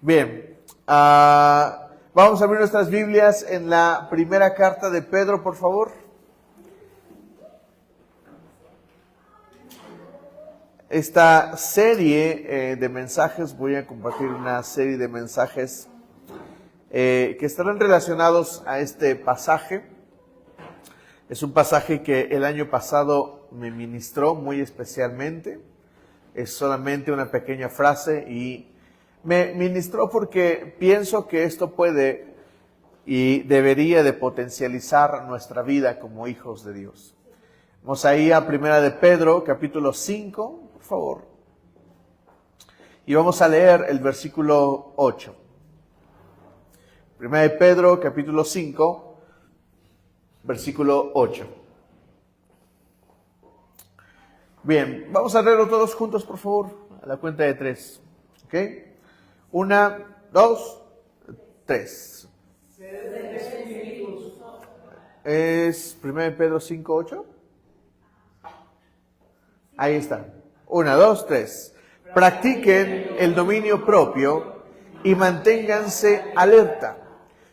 Bien, vamos a abrir nuestras Biblias en la primera carta de Pedro, por favor. Esta serie de mensajes, voy a compartir una serie de mensajes que estarán relacionados a este pasaje. Es un pasaje que el año pasado me ministró muy especialmente. Es solamente una pequeña frase y me ministró porque pienso que esto puede y debería de potencializar nuestra vida como hijos de Dios. Vamos ahí a Primera de Pedro, capítulo 5, por favor. Y vamos a leer el versículo 8. Primera de Pedro, capítulo 5, versículo 8. Bien, vamos a leerlo todos juntos, por favor, a la cuenta de 3. ¿Ok? 1, 2, 3. ¿Es 1 Pedro 5, 8? Ahí está. 1, 2, 3. Practiquen el dominio propio y manténganse alerta.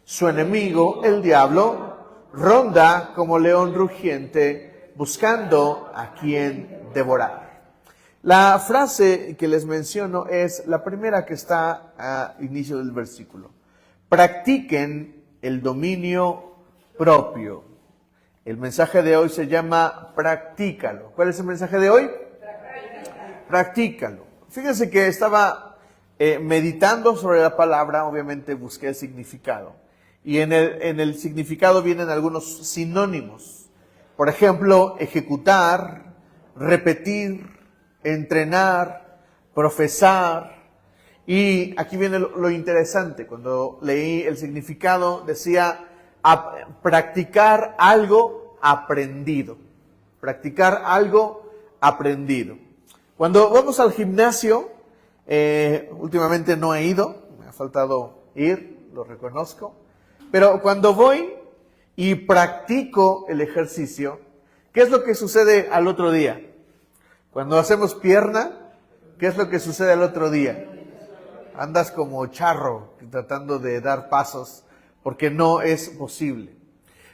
Su enemigo, el diablo, ronda como león rugiente, buscando a quien devorar. La frase que les menciono es la primera que está a inicio del versículo. Practiquen el dominio propio. El mensaje de hoy se llama practícalo. ¿Cuál es el mensaje de hoy? Practícalo. Fíjense que estaba meditando sobre la palabra, obviamente busqué el significado. Y en el significado vienen algunos sinónimos. Por ejemplo, ejecutar, repetir, entrenar, profesar. Y aquí viene lo interesante. Cuando leí el significado decía practicar algo aprendido. Practicar algo aprendido. Cuando vamos al gimnasio, últimamente no he ido, me ha faltado ir, lo reconozco. Pero cuando voy y practico el ejercicio, ¿qué es lo que sucede al otro día? Cuando hacemos pierna, ¿qué es lo que sucede al otro día? Andas como charro tratando de dar pasos porque no es posible.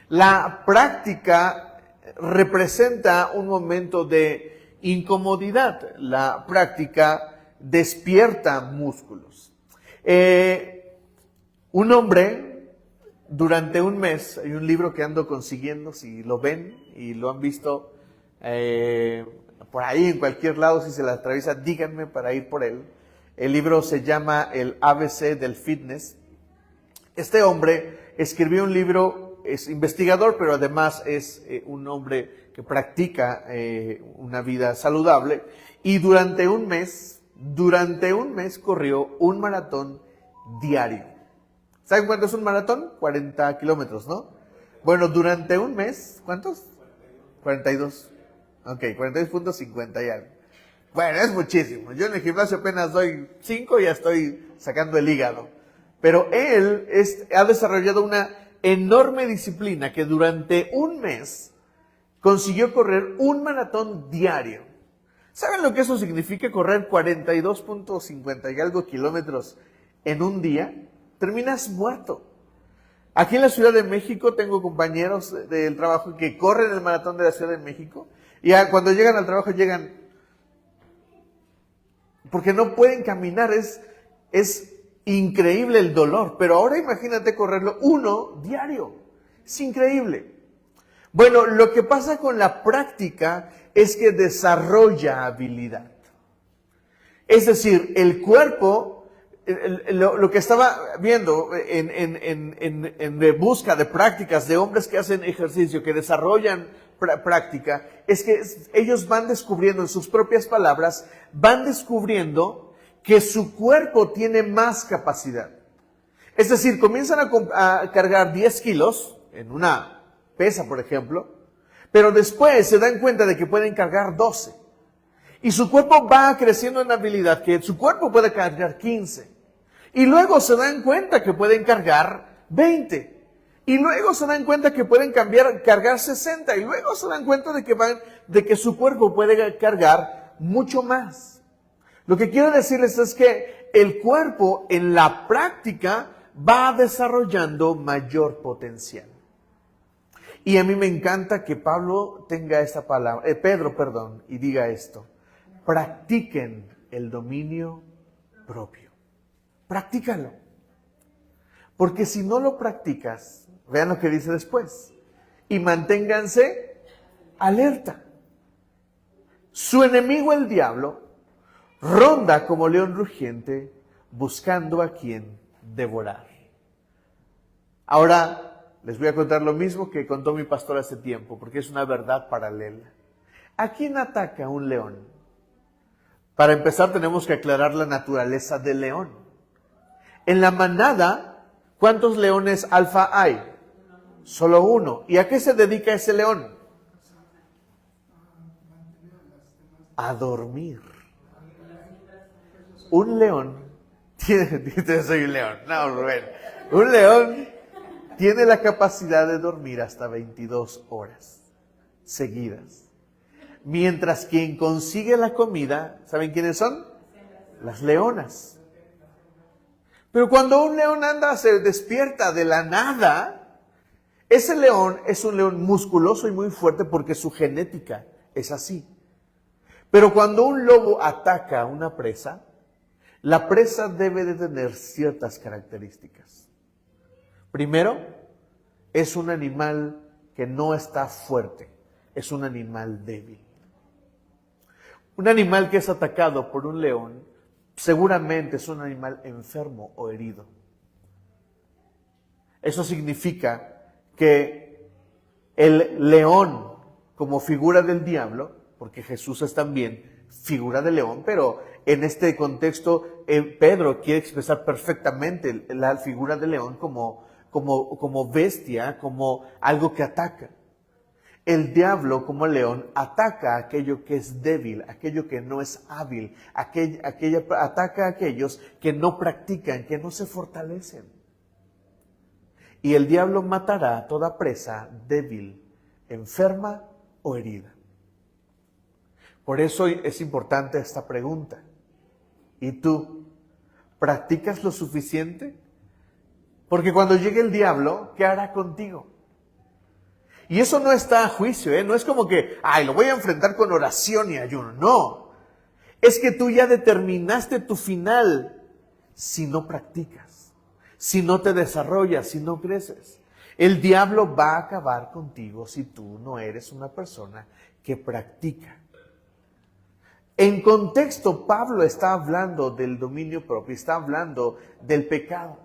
La práctica representa un momento de incomodidad. La práctica despierta músculos. Un hombre, durante un mes, hay un libro que ando consiguiendo, si lo ven y lo han visto por ahí en cualquier lado, si se la atraviesa, díganme para ir por él. El libro se llama El ABC del Fitness. Este hombre escribió un libro, es investigador, pero además es un hombre que practica una vida saludable. Y durante un mes corrió un maratón diario. ¿Saben cuánto es un maratón? 40 kilómetros, ¿no? Bueno, durante un mes, ¿cuántos? 42. Ok, 42.50 y algo. Bueno, es muchísimo. Yo en el gimnasio apenas doy 5 y ya estoy sacando el hígado. Pero él ha desarrollado una enorme disciplina que durante un mes consiguió correr un maratón diario. ¿Saben lo que eso significa? Correr 42.50 y algo kilómetros en un día. Terminas muerto. Aquí en la Ciudad de México tengo compañeros del trabajo que corren el maratón de la Ciudad de México. Y cuando llegan al trabajo llegan porque no pueden caminar. Es increíble el dolor. Pero ahora imagínate correrlo uno diario. Es increíble. Bueno, lo que pasa con la práctica es que desarrolla habilidad. Es decir, el cuerpo, lo que estaba viendo en busca de prácticas de hombres que hacen ejercicio, que desarrollan práctica, es que ellos van descubriendo en sus propias palabras, van descubriendo que su cuerpo tiene más capacidad. Es decir, comienzan a cargar 10 kilos en una pesa, por ejemplo, pero después se dan cuenta de que pueden cargar 12. Y su cuerpo va creciendo en habilidad, que su cuerpo puede cargar 15. Y luego se dan cuenta que pueden cargar 20. Y luego se dan cuenta que pueden cargar 60. Y luego se dan cuenta de que su cuerpo puede cargar mucho más. Lo que quiero decirles es que el cuerpo en la práctica va desarrollando mayor potencial. Y a mí me encanta que Pedro tenga esta palabra, y diga esto: practiquen el dominio propio. Practícalo. Porque si no lo practicas, vean lo que dice después: y manténganse alerta. Su enemigo el diablo ronda como león rugiente buscando a quien devorar. Ahora les voy a contar lo mismo que contó mi pastor hace tiempo, porque es una verdad paralela. ¿A quién ataca un león? Para empezar, tenemos que aclarar la naturaleza del león. En la manada, ¿cuántos leones alfa hay? Solo uno. ¿Y a qué se dedica ese león? A dormir. Un león tiene, soy un león, no, Rubén. Un león tiene la capacidad de dormir hasta 22 horas seguidas. Mientras quien consigue la comida, ¿saben quiénes son? Las leonas. Pero cuando un león se despierta de la nada, ese león es un león musculoso y muy fuerte porque su genética es así. Pero cuando un lobo ataca a una presa, la presa debe de tener ciertas características. Primero, es un animal que no está fuerte, es un animal débil. Un animal que es atacado por un león seguramente es un animal enfermo o herido. Eso significa que el león, como figura del diablo, porque Jesús es también figura de león, pero en este contexto Pedro quiere expresar perfectamente la figura del león como bestia, como algo que ataca. El diablo, como león, ataca a aquello que es débil, aquello que no es hábil, ataca a aquellos que no practican, que no se fortalecen. Y el diablo matará a toda presa débil, enferma o herida. Por eso es importante esta pregunta. ¿Y tú practicas lo suficiente? Porque cuando llegue el diablo, ¿qué hará contigo? Y eso no está a juicio, no es como que, lo voy a enfrentar con oración y ayuno. No, es que tú ya determinaste tu final si no practicas, si no te desarrollas, si no creces. El diablo va a acabar contigo si tú no eres una persona que practica. En contexto, Pablo está hablando del dominio propio, está hablando del pecado.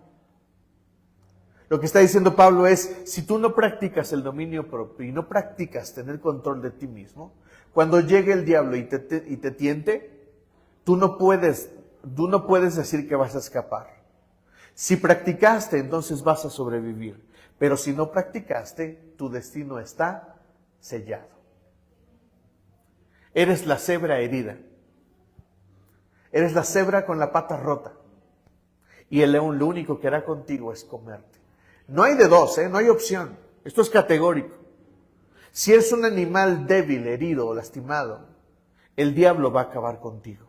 Lo que está diciendo Pablo es, si tú no practicas el dominio propio y no practicas tener control de ti mismo, cuando llegue el diablo y te tiente, tú no puedes decir que vas a escapar. Si practicaste, entonces vas a sobrevivir. Pero si no practicaste, tu destino está sellado. Eres la cebra herida. Eres la cebra con la pata rota. Y el león lo único que hará contigo es comerte. No hay de dos, no hay opción. Esto es categórico. Si eres un animal débil, herido o lastimado, el diablo va a acabar contigo.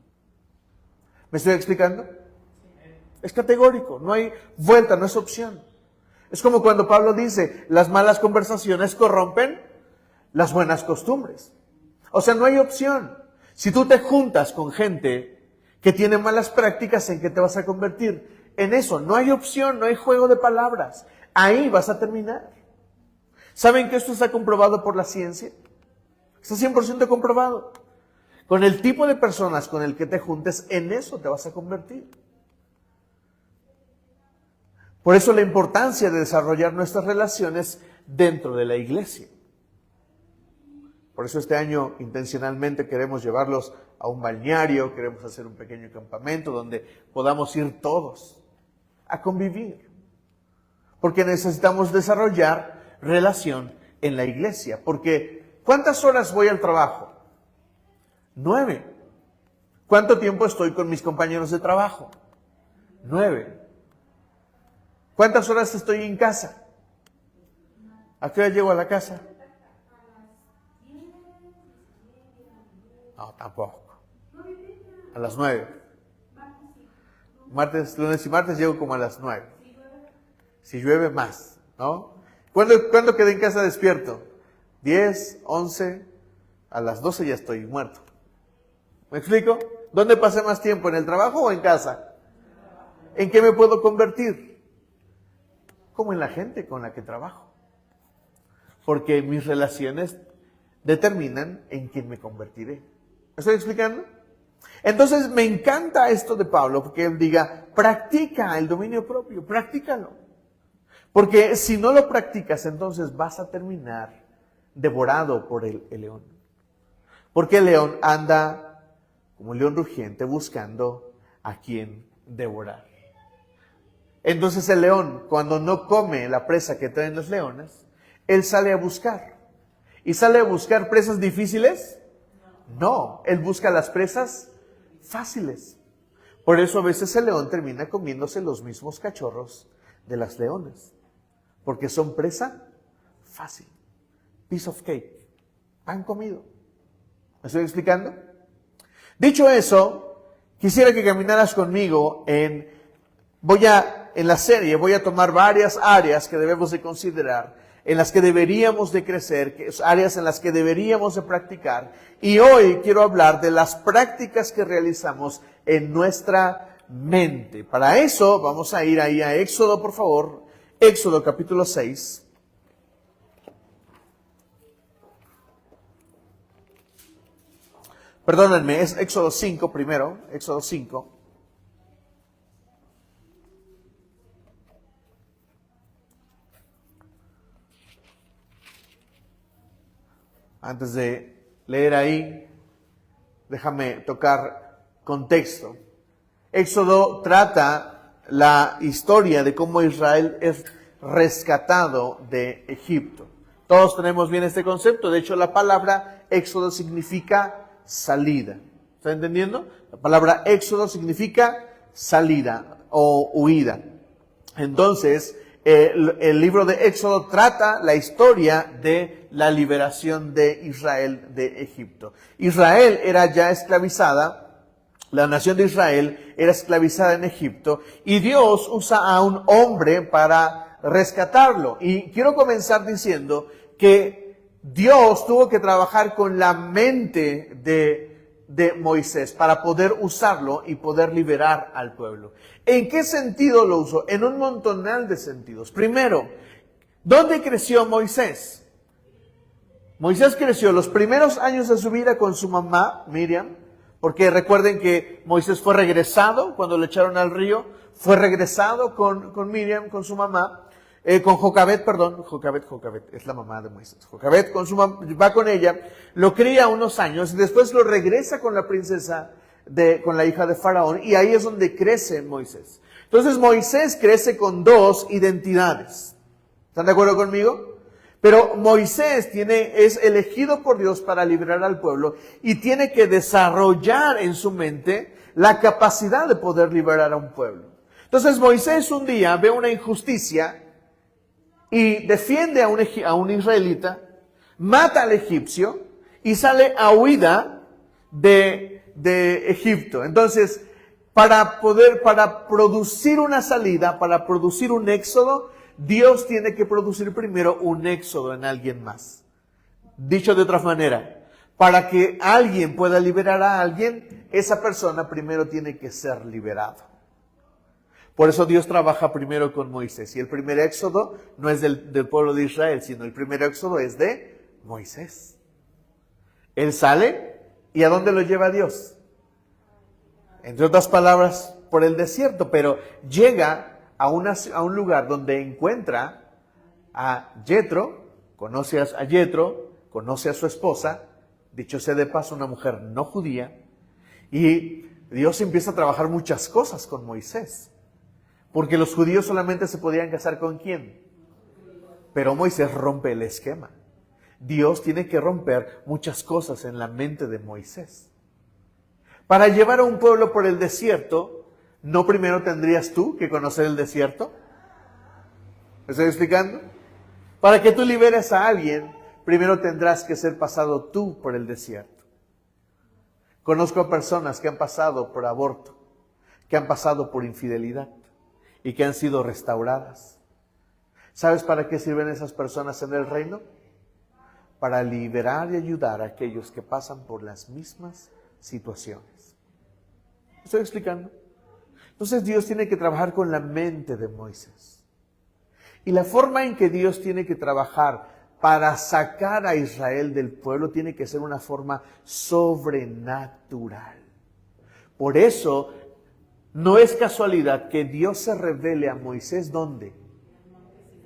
¿Me estoy explicando? Es categórico, no hay vuelta, no es opción. Es como cuando Pablo dice, las malas conversaciones corrompen las buenas costumbres. O sea, no hay opción. Si tú te juntas con gente que tiene malas prácticas, ¿en qué te vas a convertir? En eso, no hay opción, no hay juego de palabras. Ahí vas a terminar. ¿Saben que esto está comprobado por la ciencia? Está 100% comprobado. Con el tipo de personas con el que te juntes, en eso te vas a convertir. Por eso la importancia de desarrollar nuestras relaciones dentro de la iglesia. Por eso este año intencionalmente queremos llevarlos a un balneario, queremos hacer un pequeño campamento donde podamos ir todos a convivir. Porque necesitamos desarrollar relación en la iglesia. Porque ¿cuántas horas voy al trabajo? 9. ¿Cuánto tiempo estoy con mis compañeros de trabajo? 9. ¿Cuántas horas estoy en casa? ¿A qué hora llego a la casa? No, tampoco. A las 9. Martes, lunes y martes llego como a las 9. Si llueve más, ¿no? ¿Cuándo quedé en casa despierto? 10, 11, a las 12 ya estoy muerto. ¿Me explico? ¿Dónde pasé más tiempo? ¿En el trabajo o en casa? ¿En qué me puedo convertir? Como en la gente con la que trabajo. Porque mis relaciones determinan en quién me convertiré. ¿Me estoy explicando? Entonces me encanta esto de Pablo, porque él diga, practica el dominio propio, practícalo. Porque si no lo practicas, entonces vas a terminar devorado por el león. Porque el león anda como un león rugiente buscando a quien devorar. Entonces el león, cuando no come la presa que traen los leones, él sale a buscar. ¿Y sale a buscar presas difíciles? No, él busca las presas fáciles. Por eso a veces el león termina comiéndose los mismos cachorros de las leones. Porque son presa fácil. Piece of cake. Pan comido. ¿Me estoy explicando? Dicho eso, quisiera que caminaras conmigo en la serie voy a tomar varias áreas que debemos de considerar, en las que deberíamos de crecer, áreas en las que deberíamos de practicar. Y hoy quiero hablar de las prácticas que realizamos en nuestra mente. Para eso vamos a ir ahí a Éxodo, por favor. Éxodo capítulo 6. Perdónenme, es Éxodo 5 primero, Éxodo 5. Antes de leer ahí, déjame tocar contexto. Éxodo trata la historia de cómo Israel es rescatado de Egipto. Todos tenemos bien este concepto. De hecho, la palabra Éxodo significa salida. ¿Está entendiendo? La palabra Éxodo significa salida o huida. Entonces, el libro de Éxodo trata la historia de la liberación de Israel de Egipto. Israel era ya esclavizada, la nación de Israel era esclavizada en Egipto y Dios usa a un hombre para rescatarlo. Y quiero comenzar diciendo que Dios tuvo que trabajar con la mente de Moisés para poder usarlo y poder liberar al pueblo. ¿En qué sentido lo usó? En un montonal de sentidos. Primero, ¿dónde creció Moisés? Moisés creció los primeros años de su vida con su mamá, Miriam, porque recuerden que Moisés fue regresado cuando lo echaron al río, fue regresado con Miriam, con su mamá, con Jocabet, Jocabet es la mamá de Moisés. Jocabet va con ella, lo cría unos años y después lo regresa con la princesa, con la hija de Faraón, y ahí es donde crece Moisés. Entonces Moisés crece con dos identidades. ¿Están de acuerdo conmigo? Pero Moisés es elegido por Dios para liberar al pueblo y tiene que desarrollar en su mente la capacidad de poder liberar a un pueblo. Entonces Moisés un día ve una injusticia y defiende a un israelita, mata al egipcio y sale a huida de Egipto. Entonces, para producir una salida, para producir un éxodo, Dios tiene que producir primero un éxodo en alguien más. Dicho de otra manera, para que alguien pueda liberar a alguien, esa persona primero tiene que ser liberado. Por eso Dios trabaja primero con Moisés. Y el primer éxodo no es del pueblo de Israel, sino el primer éxodo es de Moisés. Él sale, ¿y a dónde lo lleva Dios? Entre otras palabras, por el desierto, pero llega a un lugar donde encuentra a Jetro, conoce a Jetro, conoce a su esposa, dicho sea de paso, una mujer no judía, y Dios empieza a trabajar muchas cosas con Moisés, porque los judíos solamente se podían casar ¿con quién? Pero Moisés rompe el esquema. Dios tiene que romper muchas cosas en la mente de Moisés. Para llevar a un pueblo por el desierto, ¿no primero tendrías tú que conocer el desierto? ¿Me estoy explicando? Para que tú liberes a alguien, primero tendrás que ser pasado tú por el desierto. Conozco a personas que han pasado por aborto, que han pasado por infidelidad y que han sido restauradas. ¿Sabes para qué sirven esas personas en el reino? Para liberar y ayudar a aquellos que pasan por las mismas situaciones. ¿Estoy explicando? Entonces Dios tiene que trabajar con la mente de Moisés. Y la forma en que Dios tiene que trabajar para sacar a Israel del pueblo tiene que ser una forma sobrenatural. Por eso, no es casualidad que Dios se revele a Moisés, ¿dónde?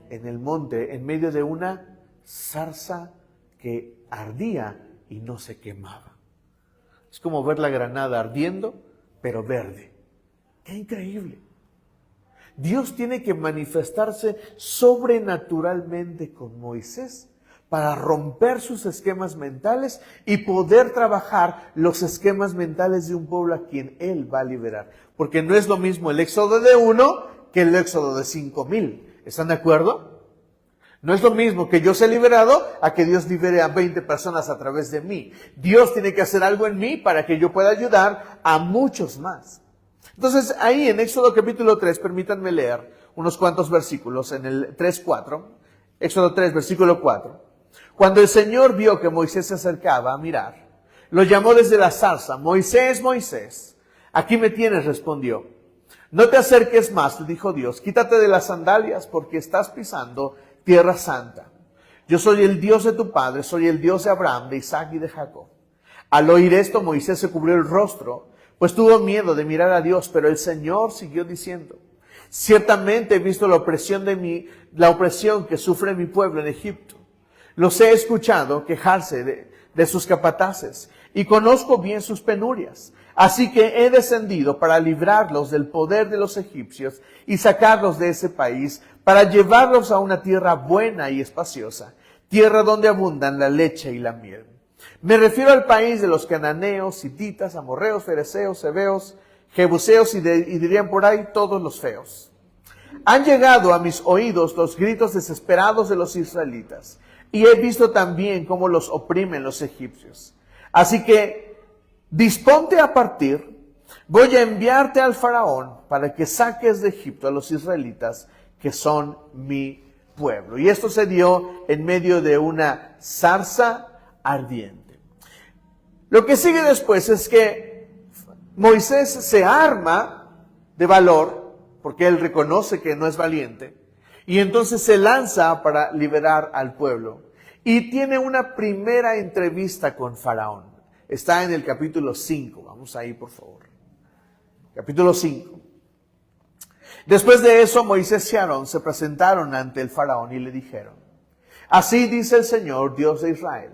En el monte, en medio de una zarza que ardía y no se quemaba. Es como ver la granada ardiendo, pero verde. ¡Qué increíble! Dios tiene que manifestarse sobrenaturalmente con Moisés para romper sus esquemas mentales y poder trabajar los esquemas mentales de un pueblo a quien Él va a liberar. Porque no es lo mismo el éxodo de 1 que el éxodo de 5,000. ¿Están de acuerdo? No es lo mismo que yo sea liberado a que Dios libere a 20 personas a través de mí. Dios tiene que hacer algo en mí para que yo pueda ayudar a muchos más. Entonces, ahí en Éxodo capítulo 3, permítanme leer unos cuantos versículos en el 3:4. Éxodo 3, versículo 4. Cuando el Señor vio que Moisés se acercaba a mirar, lo llamó desde la zarza. Moisés, Moisés, aquí me tienes, respondió. No te acerques más, le dijo Dios. Quítate de las sandalias porque estás pisando tierra santa. Yo soy el Dios de tu padre, soy el Dios de Abraham, de Isaac y de Jacob. Al oír esto, Moisés se cubrió el rostro, pues tuvo miedo de mirar a Dios, pero el Señor siguió diciendo, ciertamente he visto la opresión que sufre mi pueblo en Egipto. Los he escuchado quejarse de sus capataces y conozco bien sus penurias. Así que he descendido para librarlos del poder de los egipcios y sacarlos de ese país para llevarlos a una tierra buena y espaciosa, tierra donde abundan la leche y la miel. Me refiero al país de los cananeos, hititas, amorreos, fereceos, heveos, jebuseos y dirían por ahí todos los feos. Han llegado a mis oídos los gritos desesperados de los israelitas y he visto también cómo los oprimen los egipcios. Así que disponte a partir, voy a enviarte al faraón para que saques de Egipto a los israelitas que son mi pueblo. Y esto se dio en medio de una zarza ardiente. Lo que sigue después es que Moisés se arma de valor, porque él reconoce que no es valiente, y entonces se lanza para liberar al pueblo. Y tiene una primera entrevista con Faraón. Está en el capítulo 5. Vamos ahí, por favor. Capítulo 5. Después de eso, Moisés y Aarón se presentaron ante el Faraón y le dijeron, así dice el Señor, Dios de Israel,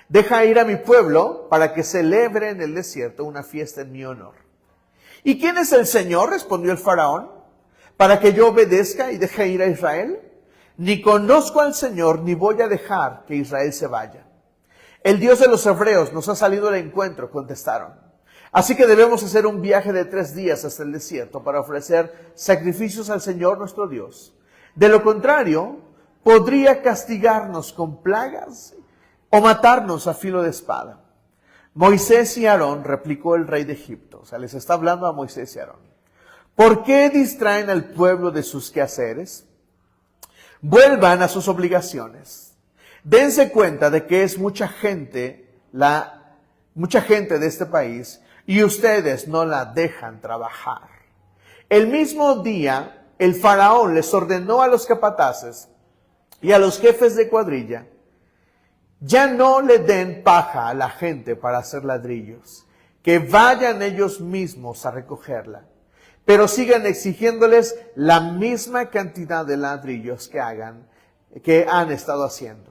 deja ir a mi pueblo para que celebre en el desierto una fiesta en mi honor. ¿Y quién es el Señor?, respondió el Faraón, para que yo obedezca y deje ir a Israel. Ni conozco al Señor, ni voy a dejar que Israel se vaya. El Dios de los hebreos nos ha salido al encuentro, contestaron. Así que debemos hacer un viaje de 3 días hasta el desierto para ofrecer sacrificios al Señor nuestro Dios. De lo contrario, podría castigarnos con plagas o matarnos a filo de espada. Moisés y Aarón, replicó el rey de Egipto. O sea, les está hablando a Moisés y Aarón. ¿Por qué distraen al pueblo de sus quehaceres? Vuelvan a sus obligaciones. Dense cuenta de que es mucha gente de este país y ustedes no la dejan trabajar. El mismo día, el faraón les ordenó a los capataces y a los jefes de cuadrilla, ya no le den paja a la gente para hacer ladrillos, que vayan ellos mismos a recogerla, pero sigan exigiéndoles la misma cantidad de ladrillos que han estado haciendo.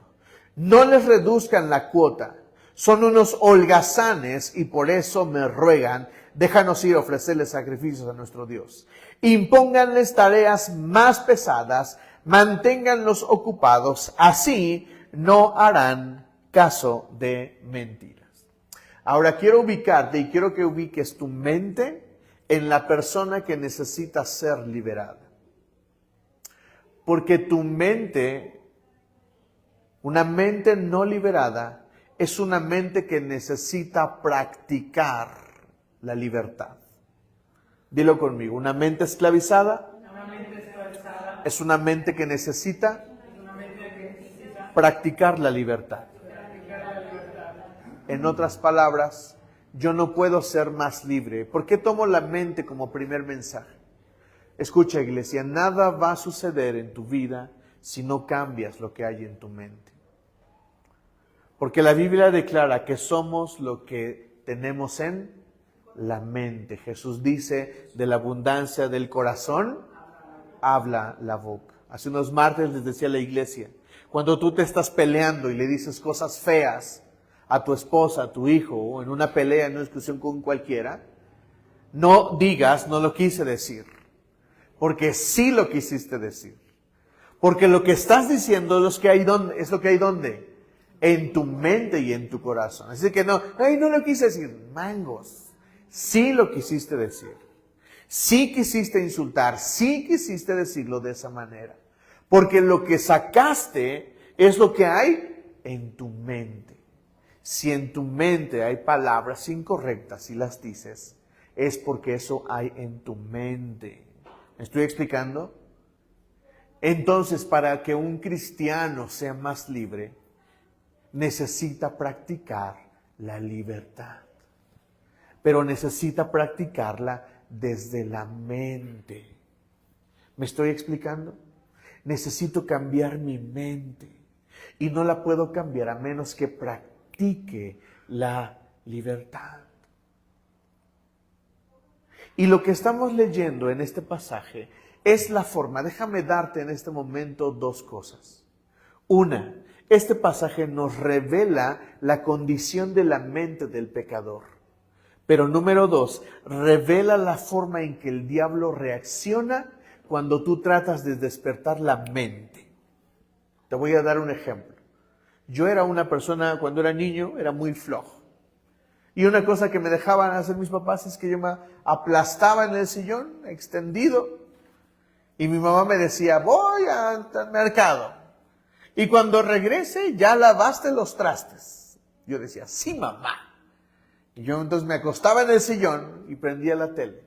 No les reduzcan la cuota. Son unos holgazanes y por eso me ruegan, déjanos ir a ofrecerles sacrificios a nuestro Dios. Impónganles tareas más pesadas, manténganlos ocupados, así no harán caso de mentiras. Ahora quiero ubicarte y quiero que ubiques tu mente en la persona que necesita ser liberada. Porque tu mente, una mente no liberada, es una mente que necesita practicar la libertad. Dilo conmigo. Una mente esclavizada es una mente que necesita practicar la libertad. En otras palabras, yo no puedo ser más libre. ¿Por qué tomo la mente como primer mensaje? Escucha, iglesia, nada va a suceder en tu vida si no cambias lo que hay en tu mente. Porque la Biblia declara que somos lo que tenemos en la mente. Jesús dice, de la abundancia del corazón, habla la boca. Hace unos martes les decía a la iglesia, cuando tú te estás peleando y le dices cosas feas a tu esposa, a tu hijo, o en una pelea, en una discusión con cualquiera, no digas, no lo quise decir. Porque sí lo quisiste decir. Porque lo que estás diciendo es lo que hay donde, en tu mente y en tu corazón. Así que no lo quise decir, mangos. Sí lo quisiste decir. Sí quisiste insultar, sí quisiste decirlo de esa manera. Porque lo que sacaste es lo que hay en tu mente. Si en tu mente hay palabras incorrectas y las dices, es porque eso hay en tu mente. ¿Me estoy explicando? Entonces, para que un cristiano sea más libre, necesita practicar la libertad. Pero necesita practicarla desde la mente. ¿Me estoy explicando? Necesito cambiar mi mente. Y no la puedo cambiar a menos que practique la libertad. Y lo que estamos leyendo en este pasaje es la forma. Déjame darte en este momento dos cosas. Una, este pasaje nos revela la condición de la mente del pecador. Pero número dos, revela la forma en que el diablo reacciona cuando tú tratas de despertar la mente. Te voy a dar un ejemplo. Yo era una persona, cuando era niño, era muy flojo. Y una cosa que me dejaban hacer mis papás es que yo me aplastaba en el sillón, extendido. Y mi mamá me decía, voy al mercado. Y cuando regrese, ya lavaste los trastes. Yo decía, sí, mamá. Y yo entonces me acostaba en el sillón y prendía la tele.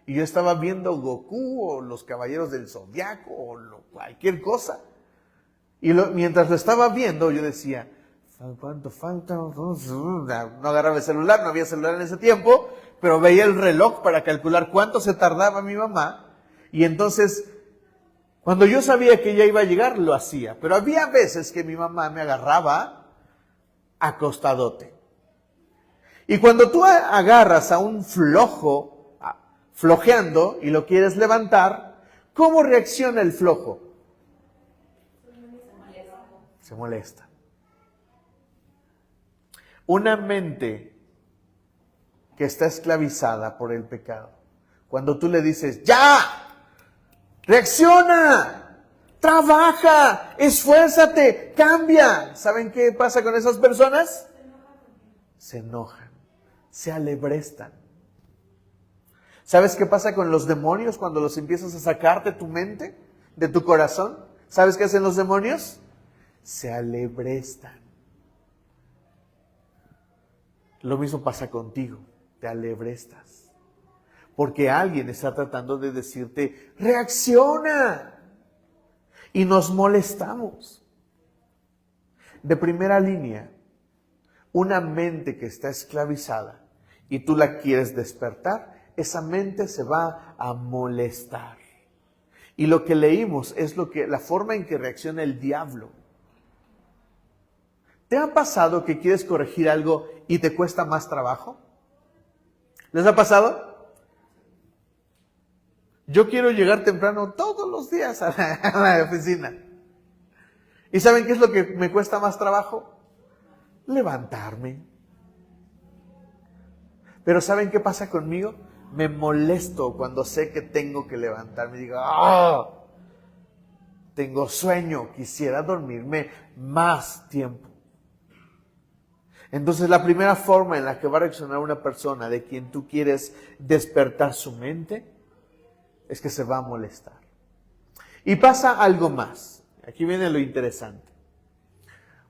Y yo estaba viendo Goku o los Caballeros del Zodiaco o cualquier cosa. Y mientras lo estaba viendo, yo decía, ¿cuánto falta? No agarraba el celular, no había celular en ese tiempo, pero veía el reloj para calcular cuánto se tardaba mi mamá. Y entonces, cuando yo sabía que ella iba a llegar, lo hacía. Pero había veces que mi mamá me agarraba acostadote. Y cuando tú agarras a un flojo, flojeando, y lo quieres levantar, ¿cómo reacciona el flojo? Se molesta. Una mente que está esclavizada por el pecado, cuando tú le dices, ¡ya! ¡Reacciona! ¡Trabaja! ¡Esfuérzate! ¡Cambia! ¿Saben qué pasa con esas personas? Se enojan, se alebrestan. ¿Sabes qué pasa con los demonios cuando los empiezas a sacar de tu mente, de tu corazón? ¿Sabes qué hacen los demonios? Se alebrestan. Lo mismo pasa contigo, te alebrestas. Porque alguien está tratando de decirte, reacciona. Y nos molestamos. De primera línea, una mente que está esclavizada y tú la quieres despertar, esa mente se va a molestar. Y lo que leímos es la forma en que reacciona el diablo. ¿Te ha pasado que quieres corregir algo y te cuesta más trabajo? ¿Les ha pasado? Yo quiero llegar temprano todos los días a la oficina. ¿Y saben qué es lo que me cuesta más trabajo? Levantarme. Pero ¿saben qué pasa conmigo? Me molesto cuando sé que tengo que levantarme. Digo, tengo sueño, quisiera dormirme más tiempo. Entonces la primera forma en la que va a reaccionar una persona de quien tú quieres despertar su mente es que se va a molestar. Y pasa algo más. Aquí viene lo interesante.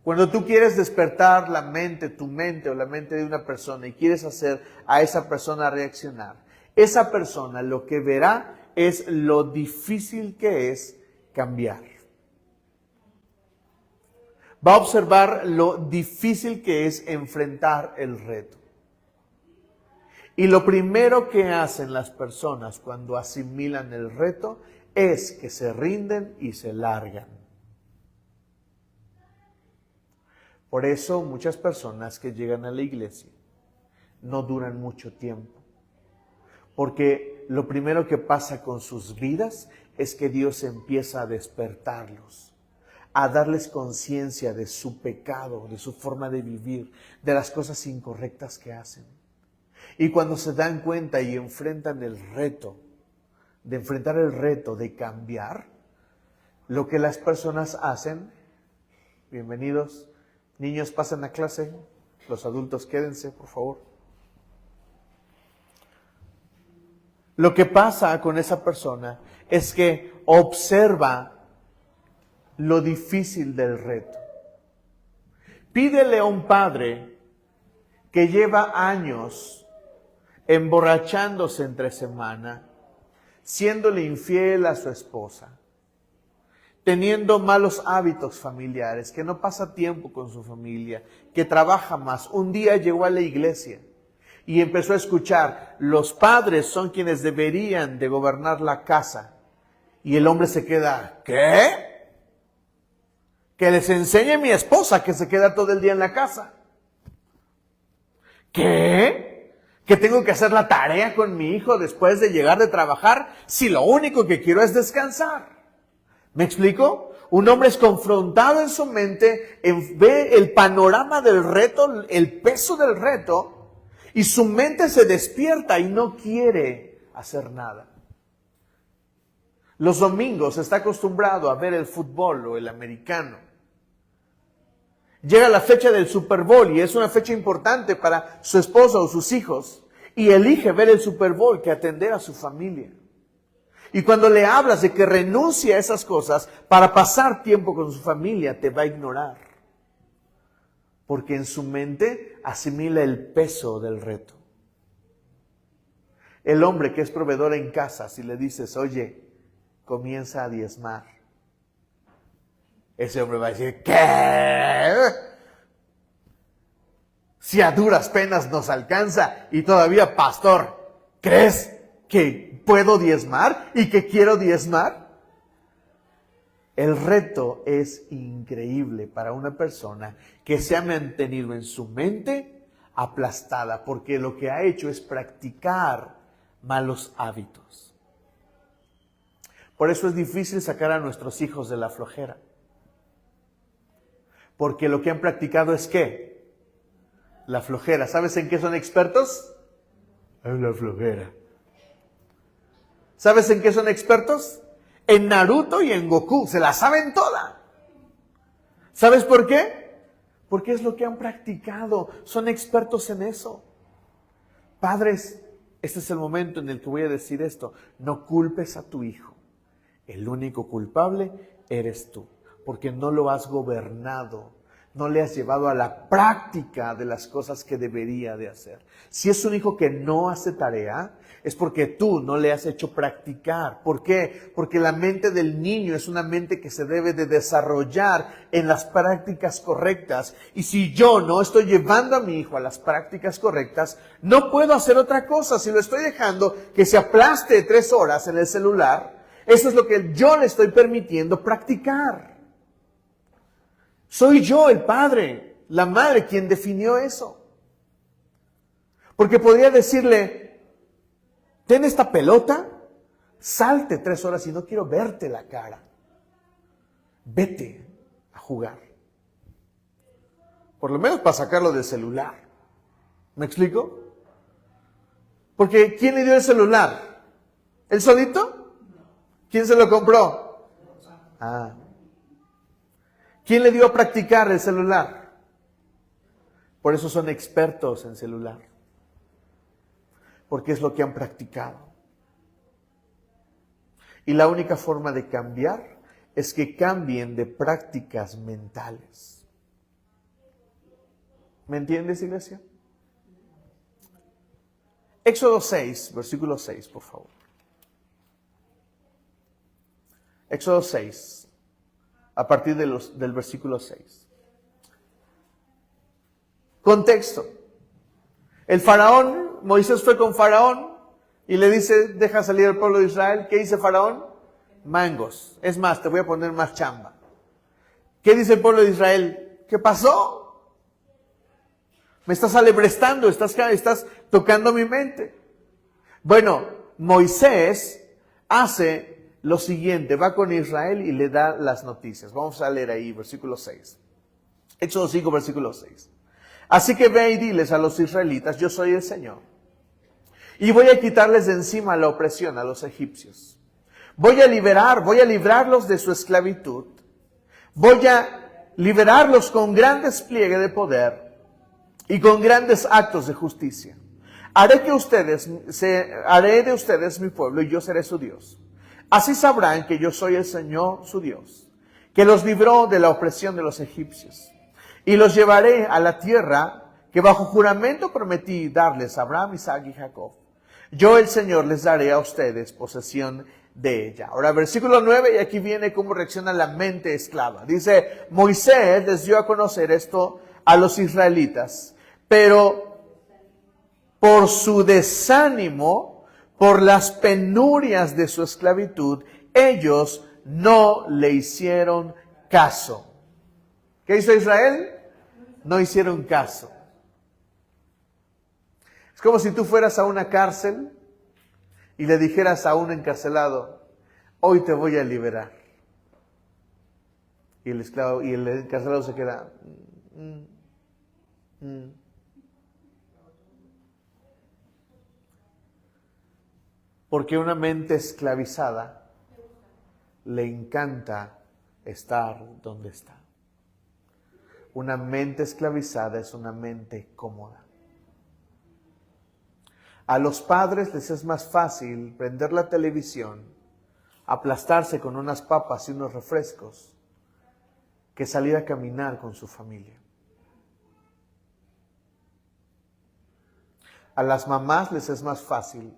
Cuando tú quieres despertar la mente, tu mente o la mente de una persona y quieres hacer a esa persona reaccionar, esa persona lo que verá es lo difícil que es cambiar. Va a observar lo difícil que es enfrentar el reto. Y lo primero que hacen las personas cuando asimilan el reto es que se rinden y se largan. Por eso muchas personas que llegan a la iglesia no duran mucho tiempo. Porque lo primero que pasa con sus vidas es que Dios empieza a despertarlos, a darles conciencia de su pecado, de su forma de vivir, de las cosas incorrectas que hacen. Y cuando se dan cuenta y enfrentan el reto, de enfrentar el reto de cambiar, lo que las personas hacen, bienvenidos, niños pasen a clase, los adultos quédense, por favor. Lo que pasa con esa persona es que observa lo difícil del reto. Pídele a un padre que lleva años emborrachándose entre semana, siéndole infiel a su esposa, teniendo malos hábitos familiares, que no pasa tiempo con su familia, que trabaja más. Un día llegó a la iglesia y empezó a escuchar, los padres son quienes deberían de gobernar la casa. Y el hombre se queda, ¿qué? Que les enseñe mi esposa que se queda todo el día en la casa. ¿Qué? ¿Que tengo que hacer la tarea con mi hijo después de llegar de trabajar si lo único que quiero es descansar? ¿Me explico? Un hombre es confrontado en su mente, ve el panorama del reto, el peso del reto, y su mente se despierta y no quiere hacer nada. Los domingos está acostumbrado a ver el fútbol o el americano. Llega la fecha del Super Bowl y es una fecha importante para su esposa o sus hijos. Y elige ver el Super Bowl que atender a su familia. Y cuando le hablas de que renuncie a esas cosas para pasar tiempo con su familia, te va a ignorar. Porque en su mente asimila el peso del reto. El hombre que es proveedor en casa, si le dices, oye, comienza a diezmar, ese hombre va a decir, ¿qué? Si a duras penas nos alcanza y todavía, pastor, ¿crees que puedo diezmar y que quiero diezmar? El reto es increíble para una persona que se ha mantenido en su mente aplastada porque lo que ha hecho es practicar malos hábitos. Por eso es difícil sacar a nuestros hijos de la flojera. Porque lo que han practicado es ¿qué? La flojera. ¿Sabes en qué son expertos? En la flojera. ¿Sabes en qué son expertos? En Naruto y en Goku. Se la saben toda. ¿Sabes por qué? Porque es lo que han practicado. Son expertos en eso. Padres, este es el momento en el que voy a decir esto. No culpes a tu hijo. El único culpable eres tú. Porque no lo has gobernado. No le has llevado a la práctica de las cosas que debería de hacer. Si es un hijo que no hace tarea, es porque tú no le has hecho practicar. ¿Por qué? Porque la mente del niño es una mente que se debe de desarrollar en las prácticas correctas. Y si yo no estoy llevando a mi hijo a las prácticas correctas, no puedo hacer otra cosa. Si lo estoy dejando que se aplaste 3 horas en el celular, eso es lo que yo le estoy permitiendo practicar. Soy yo, el padre, la madre, quien definió eso. Porque podría decirle, ten esta pelota, salte 3 horas y no quiero verte la cara. Vete a jugar. Por lo menos para sacarlo del celular. ¿Me explico? Porque ¿quién le dio el celular? ¿Él solito? ¿Quién se lo compró? ¿Quién le dio a practicar el celular? Por eso son expertos en celular. Porque es lo que han practicado. Y la única forma de cambiar es que cambien de prácticas mentales. ¿Me entiendes, iglesia? Éxodo 6, versículo 6, por favor. Éxodo 6, a partir del versículo 6. Contexto. El faraón, Moisés fue con faraón y le dice, deja salir al pueblo de Israel. ¿Qué dice faraón? Mangos. Es más, te voy a poner más chamba. ¿Qué dice el pueblo de Israel? ¿Qué pasó? Me estás alebrestando, estás tocando mi mente. Bueno, Moisés hace lo siguiente, va con Israel y le da las noticias. Vamos a leer ahí, versículo 6. Éxodo 5, versículo 6. Así que ve y diles a los israelitas, yo soy el Señor. Y voy a quitarles de encima la opresión a los egipcios. Voy a librarlos de su esclavitud. Voy a liberarlos con gran despliegue de poder y con grandes actos de justicia. Haré de ustedes mi pueblo y yo seré su Dios. Así sabrán que yo soy el Señor su Dios, que los libró de la opresión de los egipcios. Y los llevaré a la tierra que bajo juramento prometí darles a Abraham, Isaac y Jacob. Yo el Señor les daré a ustedes posesión de ella. Ahora versículo 9, y aquí viene cómo reacciona la mente esclava. Dice, Moisés les dio a conocer esto a los israelitas, pero por su desánimo, por las penurias de su esclavitud, ellos no le hicieron caso. ¿Qué hizo Israel? No hicieron caso. Es como si tú fueras a una cárcel y le dijeras a un encarcelado, hoy te voy a liberar. Y el encarcelado se queda. Porque una mente esclavizada le encanta estar donde está. Una mente esclavizada es una mente cómoda. A los padres les es más fácil prender la televisión, aplastarse con unas papas y unos refrescos, que salir a caminar con su familia. A las mamás les es más fácil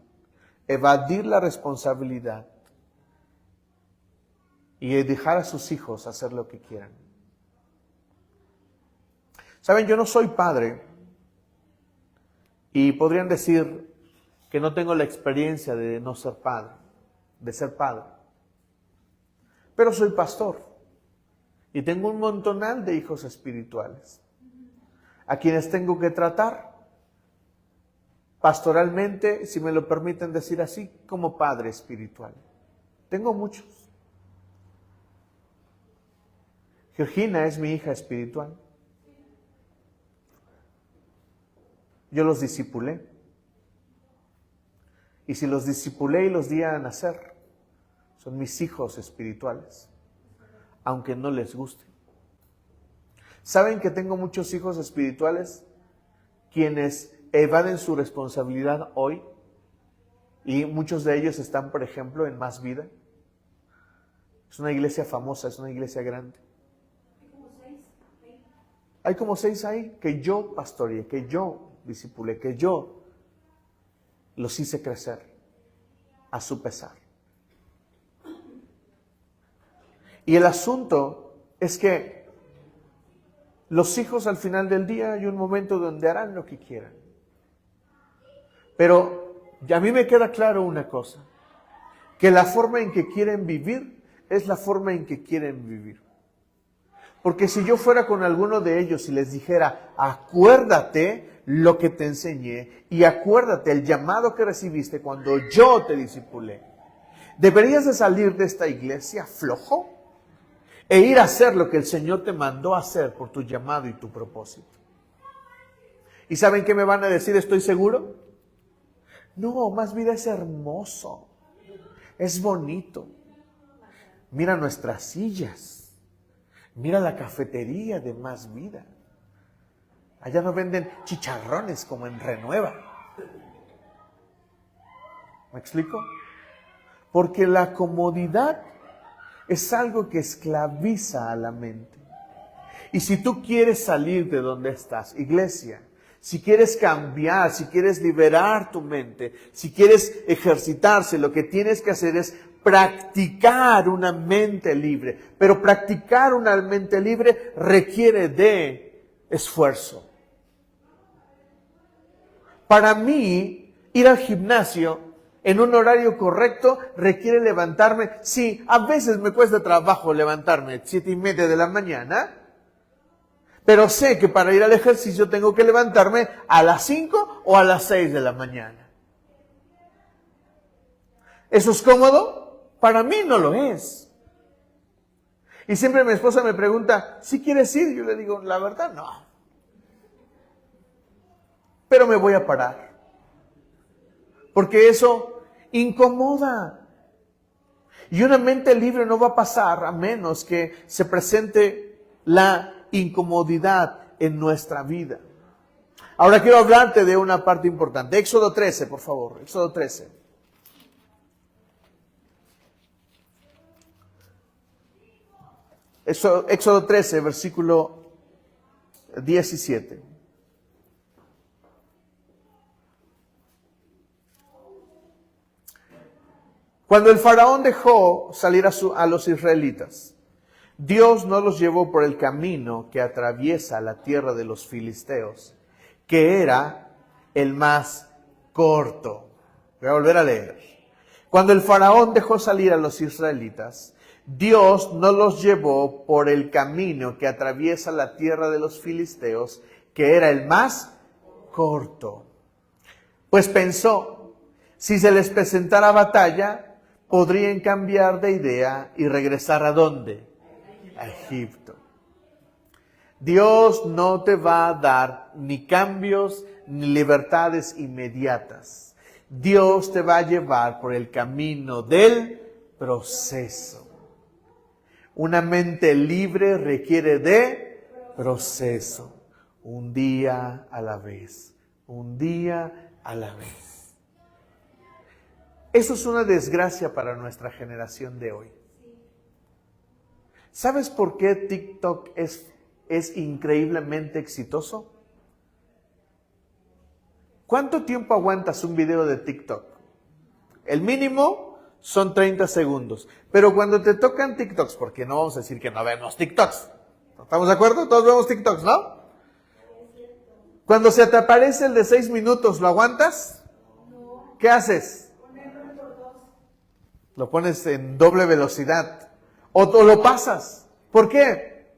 evadir la responsabilidad y dejar a sus hijos hacer lo que quieran. Saben, yo no soy padre y podrían decir que no tengo la experiencia de no ser padre, de ser padre. Pero soy pastor y tengo un montonal de hijos espirituales a quienes tengo que tratar pastoralmente, si me lo permiten decir así, como padre espiritual. Tengo muchos. Georgina es mi hija espiritual. Yo los discipulé. Y si los discipulé y los di a nacer, son mis hijos espirituales, aunque no les guste. ¿Saben que tengo muchos hijos espirituales quienes evaden su responsabilidad hoy? Y muchos de ellos están, por ejemplo, en Más Vida. Es una iglesia famosa, es una iglesia grande. Hay como 6 ahí que yo pastoreé, que yo discipulé, que yo los hice crecer a su pesar. Y el asunto es que los hijos al final del día hay un momento donde harán lo que quieran. Pero a mí me queda claro una cosa, que la forma en que quieren vivir es la forma en que quieren vivir. Porque si yo fuera con alguno de ellos y les dijera, acuérdate lo que te enseñé y acuérdate el llamado que recibiste cuando yo te discipulé, deberías de salir de esta iglesia flojo e ir a hacer lo que el Señor te mandó a hacer por tu llamado y tu propósito. ¿Y saben qué me van a decir? ¿Estoy seguro? No, Más Vida es hermoso, es bonito. Mira nuestras sillas, mira la cafetería de Más Vida. Allá no venden chicharrones como en Renueva. ¿Me explico? Porque la comodidad es algo que esclaviza a la mente. Y si tú quieres salir de donde estás, iglesia, si quieres cambiar, si quieres liberar tu mente, si quieres ejercitarse, lo que tienes que hacer es practicar una mente libre. Pero practicar una mente libre requiere de esfuerzo. Para mí, ir al gimnasio en un horario correcto requiere levantarme. Sí, a veces me cuesta trabajo levantarme 7:30 de la mañana, pero sé que para ir al ejercicio tengo que levantarme a las 5 o a las 6 de la mañana. ¿Eso es cómodo? Para mí no lo es. Y siempre mi esposa me pregunta, ¿si quieres ir? Yo le digo, la verdad no. Pero me voy a parar. Porque eso incomoda. Y una mente libre no va a pasar a menos que se presente la incomodidad en nuestra vida. Ahora quiero hablarte de una parte importante. Éxodo 13, por favor. Éxodo 13. Éxodo 13, versículo 17. Cuando el faraón dejó salir a los israelitas, Dios no los llevó por el camino que atraviesa la tierra de los filisteos, que era el más corto. Voy a volver a leer. Cuando el faraón dejó salir a los israelitas, Dios no los llevó por el camino que atraviesa la tierra de los filisteos, que era el más corto. Pues pensó, si se les presentara batalla, podrían cambiar de idea y regresar ¿a dónde? A Egipto. Dios no te va a dar ni cambios ni libertades inmediatas. Dios te va a llevar por el camino del proceso. Una mente libre requiere de proceso. Un día a la vez. Un día a la vez. Eso es una desgracia para nuestra generación de hoy. ¿Sabes por qué TikTok es increíblemente exitoso? ¿Cuánto tiempo aguantas un video de TikTok? El mínimo son 30 segundos. Pero cuando te tocan TikToks, porque no vamos a decir que no vemos TikToks. ¿Estamos de acuerdo? Todos vemos TikToks, ¿no? Cuando se te aparece el de 6 minutos, ¿lo aguantas? ¿Qué haces? Lo pones en doble velocidad. O lo pasas. ¿Por qué?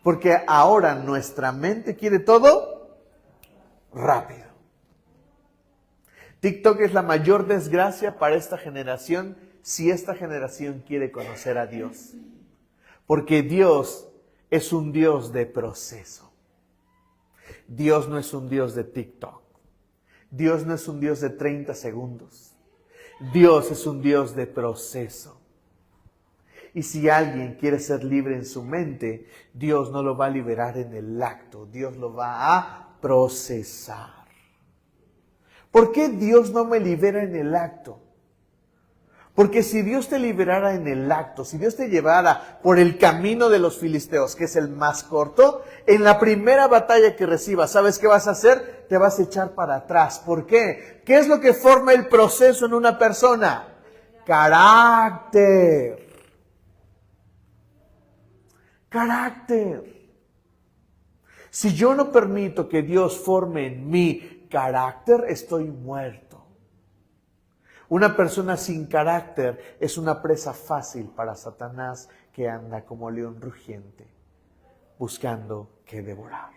Porque ahora nuestra mente quiere todo rápido. TikTok es la mayor desgracia para esta generación si esta generación quiere conocer a Dios. Porque Dios es un Dios de proceso. Dios no es un Dios de TikTok. Dios no es un Dios de 30 segundos. Dios es un Dios de proceso. Y si alguien quiere ser libre en su mente, Dios no lo va a liberar en el acto. Dios lo va a procesar. ¿Por qué Dios no me libera en el acto? Porque si Dios te liberara en el acto, si Dios te llevara por el camino de los filisteos, que es el más corto, en la primera batalla que recibas, ¿sabes qué vas a hacer? Te vas a echar para atrás. ¿Por qué? ¿Qué es lo que forma el proceso en una persona? Carácter. Carácter. Si yo no permito que Dios forme en mí carácter, estoy muerto. Una persona sin carácter es una presa fácil para Satanás que anda como león rugiente, buscando qué devorar.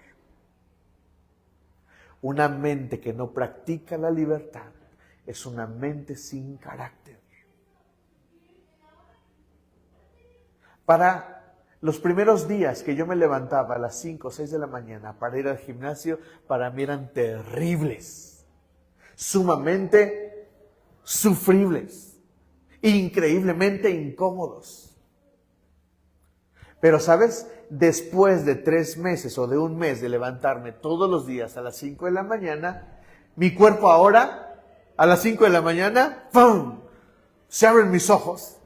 Una mente que no practica la libertad es una mente sin carácter. Para los primeros días que yo me levantaba a las 5 o 6 de la mañana para ir al gimnasio, para mí eran terribles, sumamente sufribles, increíblemente incómodos. Pero ¿sabes? Después de 3 meses o de un mes de levantarme todos los días a las 5 de la mañana, mi cuerpo ahora, a las 5 de la mañana, ¡pum!, se abren mis ojos.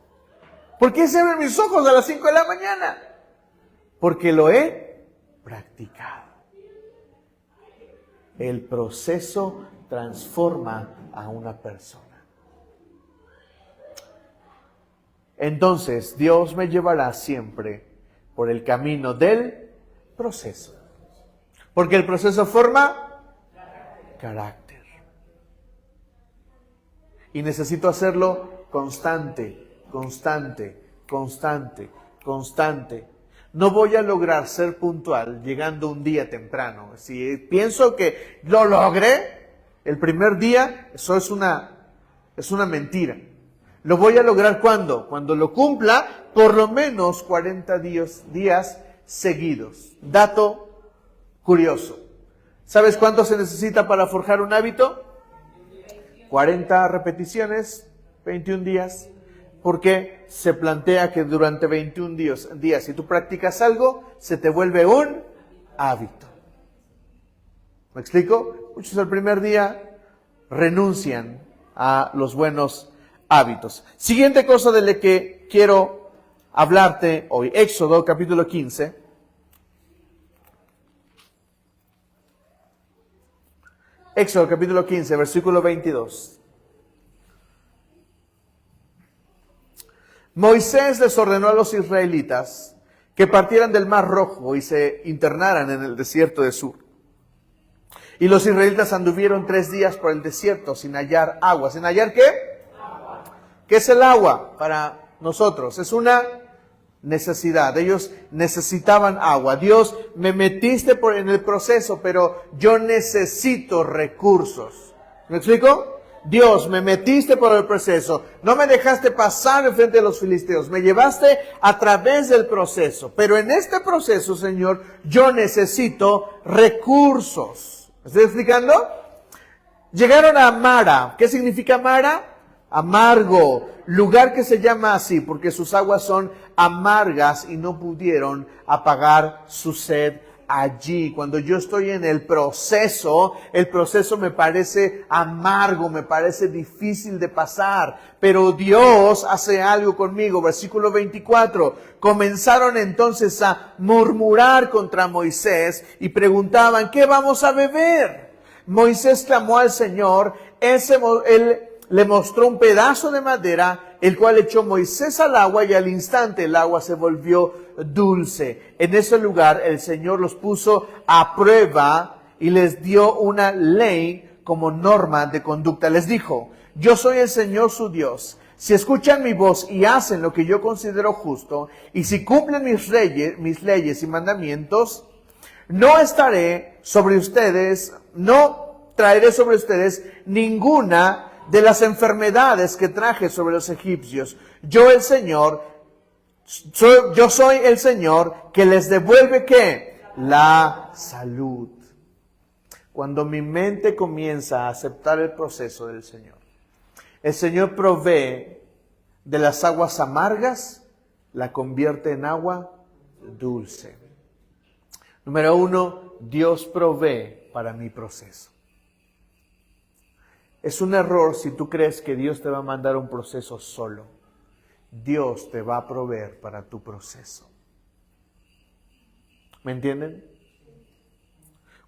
¿Por qué se abren mis ojos a las 5 de la mañana? Porque lo he practicado. El proceso transforma a una persona. Entonces, Dios me llevará siempre por el camino del proceso. Porque el proceso forma carácter. Y necesito hacerlo constante, constante, constante, constante. No voy a lograr ser puntual llegando un día temprano. Si pienso que lo logré el primer día, eso es una mentira. ¿Lo voy a lograr cuándo? Cuando lo cumpla por lo menos 40 días seguidos. Dato curioso. ¿Sabes cuánto se necesita para forjar un hábito? 40 repeticiones, 21 días. Porque se plantea que durante 21 días, si tú practicas algo, se te vuelve un hábito. ¿Me explico? Muchos el primer día renuncian a los buenos hábitos. Siguiente cosa de la que quiero hablarte hoy. Éxodo capítulo 15. Éxodo capítulo 15, versículo 22. Moisés les ordenó a los israelitas que partieran del Mar Rojo y se internaran en el desierto de Sur. Y los israelitas anduvieron 3 días por el desierto sin hallar agua. ¿Sin hallar qué? Agua. ¿Qué es el agua para nosotros? Es una necesidad. Ellos necesitaban agua. Dios, me metiste en el proceso, pero yo necesito recursos. ¿Me explico? Dios, me metiste por el proceso, no me dejaste pasar enfrente de los filisteos, me llevaste a través del proceso, pero en este proceso, Señor, yo necesito recursos. ¿Me estoy explicando? Llegaron a Mara. ¿Qué significa Mara? Amargo, lugar que se llama así porque sus aguas son amargas y no pudieron apagar su sed allí. Cuando yo estoy en el proceso me parece amargo, me parece difícil de pasar, pero Dios hace algo conmigo. Versículo 24, comenzaron entonces a murmurar contra Moisés y preguntaban, ¿qué vamos a beber? Moisés clamó al Señor, él le mostró un pedazo de madera, el cual echó Moisés al agua y al instante el agua se volvió dulce. En ese lugar el Señor los puso a prueba y les dio una ley como norma de conducta. Les dijo, yo soy el Señor su Dios. Si escuchan mi voz y hacen lo que yo considero justo, y si cumplen mis leyes y mandamientos, no traeré sobre ustedes ninguna de las enfermedades que traje sobre los egipcios. Yo soy el Señor que les devuelve ¿qué? La salud. Cuando mi mente comienza a aceptar el proceso del Señor, el Señor provee de las aguas amargas, la convierte en agua dulce. Número 1, Dios provee para mi proceso. Es un error si tú crees que Dios te va a mandar un proceso solo. Dios te va a proveer para tu proceso. ¿Me entienden?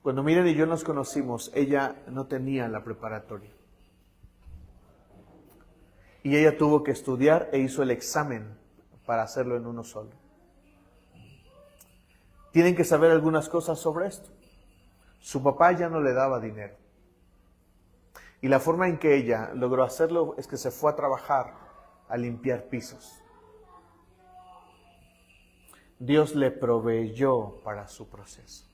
Cuando Miriam y yo nos conocimos, ella no tenía la preparatoria. Y ella tuvo que estudiar e hizo el examen para hacerlo en uno solo. Tienen que saber algunas cosas sobre esto. Su papá ya no le daba dinero. Y la forma en que ella logró hacerlo es que se fue a trabajar a limpiar pisos. Dios le proveyó para su proceso.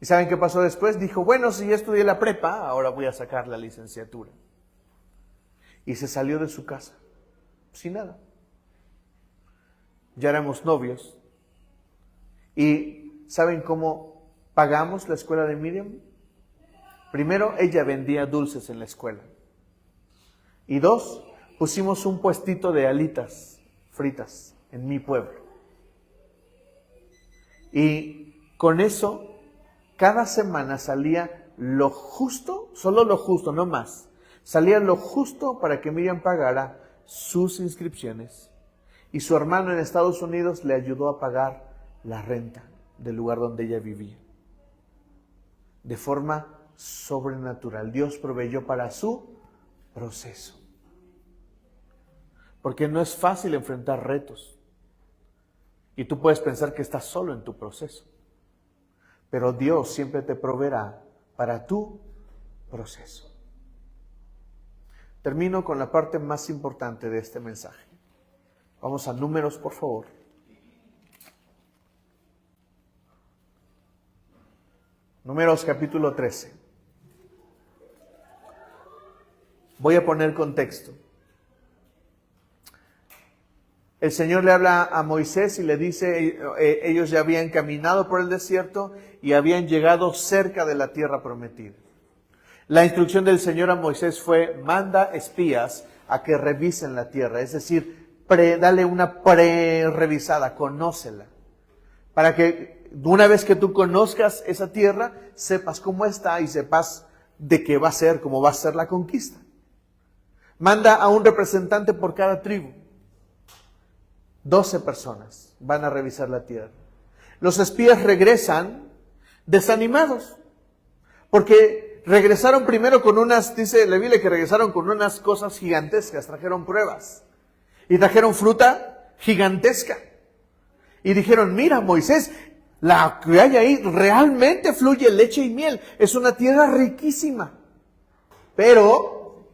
¿Y saben qué pasó después? Dijo, bueno, si ya estudié la prepa, ahora voy a sacar la licenciatura. Y se salió de su casa, sin nada. Ya éramos novios. ¿Y saben cómo pagamos la escuela de Miriam? Primero, ella vendía dulces en la escuela. Y 2, pusimos un puestito de alitas fritas en mi pueblo. Y con eso, cada semana salía lo justo, solo lo justo, no más. Salía lo justo para que Miriam pagara sus inscripciones. Y su hermano en Estados Unidos le ayudó a pagar la renta del lugar donde ella vivía. de forma sobrenatural. Dios proveyó para su proceso. Porque no es fácil enfrentar retos. Y tú puedes pensar que estás solo en tu proceso. Pero Dios siempre te proveerá para tu proceso. Termino con la parte más importante de este mensaje. Vamos a Números, por favor. Números capítulo 13. Voy a poner contexto. El Señor le habla a Moisés y le dice, ellos ya habían caminado por el desierto y habían llegado cerca de la tierra prometida. La instrucción del Señor a Moisés fue, manda espías a que revisen la tierra, es decir, dale una pre-revisada, conócela, para que una vez que tú conozcas esa tierra, sepas cómo está y sepas de qué va a ser, cómo va a ser la conquista. Manda a un representante por cada tribu. 12 personas van a revisar la tierra. Los espías regresan desanimados, porque regresaron primero con unas, dice la Biblia que regresaron con unas cosas gigantescas, trajeron pruebas y trajeron fruta gigantesca. Y dijeron, mira Moisés, la que hay ahí realmente fluye leche y miel, es una tierra riquísima, pero